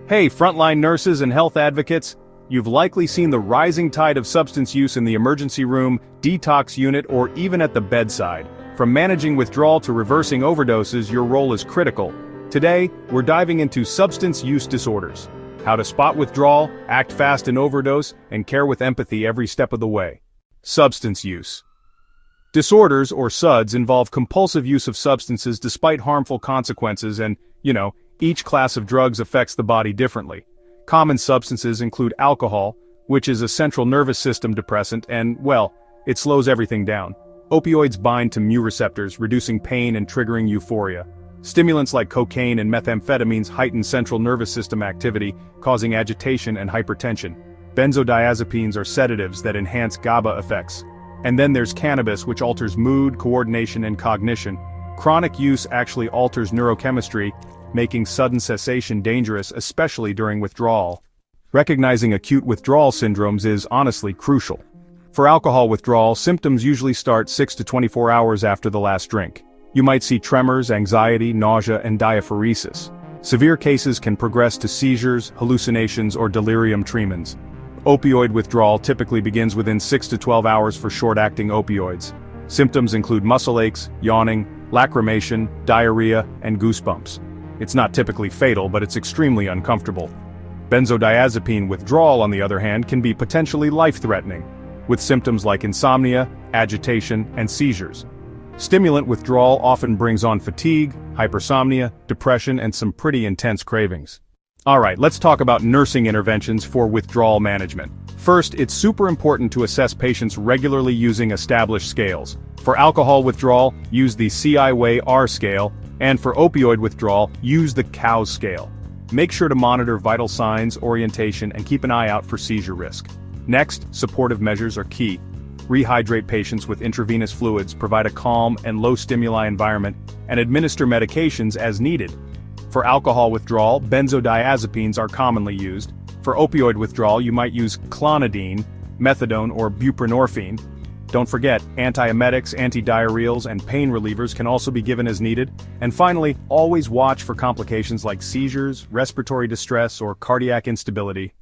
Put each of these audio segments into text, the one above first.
Hey, frontline nurses and health advocates, you've likely seen the rising tide of substance use in the emergency room, detox unit, or even at the bedside. From managing withdrawal to reversing overdoses, your role is critical. Today, we're diving into substance use disorders. How to spot withdrawal, act fast in overdose, and care with empathy every step of the way. Substance use disorders, or SUDs, involve compulsive use of substances despite harmful consequences and, each class of drugs affects the body differently. Common substances include alcohol, which is a central nervous system depressant and, it slows everything down. Opioids bind to mu receptors, reducing pain and triggering euphoria. Stimulants like cocaine and methamphetamines heighten central nervous system activity, causing agitation and hypertension. Benzodiazepines are sedatives that enhance GABA effects. And then there's cannabis, which alters mood, coordination, and cognition. Chronic use actually alters neurochemistry, making sudden cessation dangerous, especially during withdrawal. Recognizing acute withdrawal syndromes is honestly crucial. For alcohol withdrawal, symptoms usually start 6 to 24 hours after the last drink. You might see tremors, anxiety, nausea, and diaphoresis. Severe cases can progress to seizures, hallucinations, or delirium tremens. Opioid withdrawal typically begins within 6 to 12 hours for short-acting opioids. Symptoms include muscle aches, yawning, lacrimation, diarrhea, and goosebumps. It's not typically fatal, but it's extremely uncomfortable. Benzodiazepine withdrawal, on the other hand, can be potentially life-threatening, with symptoms like insomnia, agitation, and seizures. Stimulant withdrawal often brings on fatigue, hypersomnia, depression, and some pretty intense cravings. Alright, let's talk about nursing interventions for withdrawal management. First, it's super important to assess patients regularly using established scales. For alcohol withdrawal, use the CIWA R scale, and for opioid withdrawal, use the COWS scale. Make sure to monitor vital signs, orientation, and keep an eye out for seizure risk. Next, supportive measures are key. Rehydrate patients with intravenous fluids, provide a calm and low-stimuli environment, and administer medications as needed. For alcohol withdrawal, benzodiazepines are commonly used. For opioid withdrawal, you might use clonidine, methadone, or buprenorphine. Don't forget, antiemetics, antidiarrheals, and pain relievers can also be given as needed. And finally, always watch for complications like seizures, respiratory distress, or cardiac instability.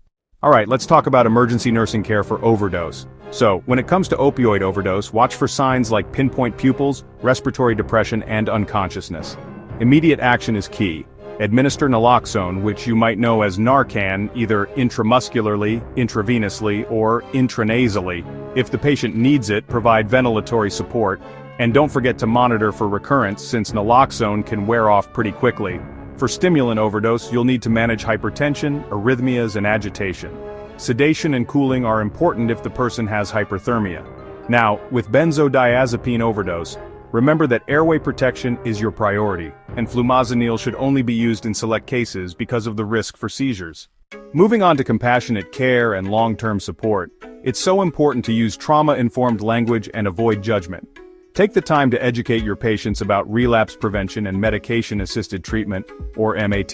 Alright, let's talk about emergency nursing care for overdose. So, when it comes to opioid overdose, watch for signs like pinpoint pupils, respiratory depression, and unconsciousness. Immediate action is key. Administer naloxone, which you might know as Narcan, either intramuscularly, intravenously, or intranasally. If the patient needs it, provide ventilatory support. And don't forget to monitor for recurrence, since naloxone can wear off pretty quickly. For stimulant overdose, you'll need to manage hypertension, arrhythmias, and agitation. Sedation and cooling are important if the person has hyperthermia. Now, with benzodiazepine overdose, remember that airway protection is your priority, and flumazenil should only be used in select cases because of the risk for seizures. Moving on to compassionate care and long-term support, it's so important to use trauma-informed language and avoid judgment. Take the time to educate your patients about relapse prevention and medication-assisted treatment, or MAT.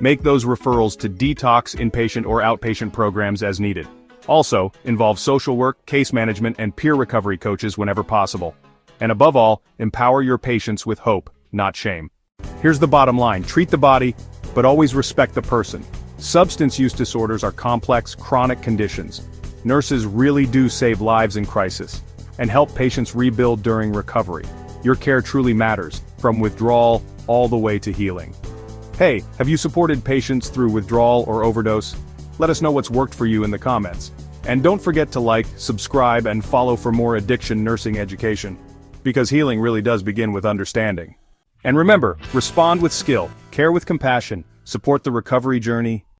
Make those referrals to detox, inpatient, or outpatient programs as needed. Also, involve social work, case management, and peer recovery coaches whenever possible. And above all, empower your patients with hope, not shame. Here's the bottom line: treat the body, but always respect the person. Substance use disorders are complex, chronic conditions. Nurses really do save lives in crisis and help patients rebuild during recovery. Your care truly matters, from withdrawal all the way to healing. Hey, have you supported patients through withdrawal or overdose? Let us know what's worked for you in the comments. And don't forget to like, subscribe, and follow for more addiction nursing education. Because healing really does begin with understanding. And remember, respond with skill, care with compassion, support the recovery journey,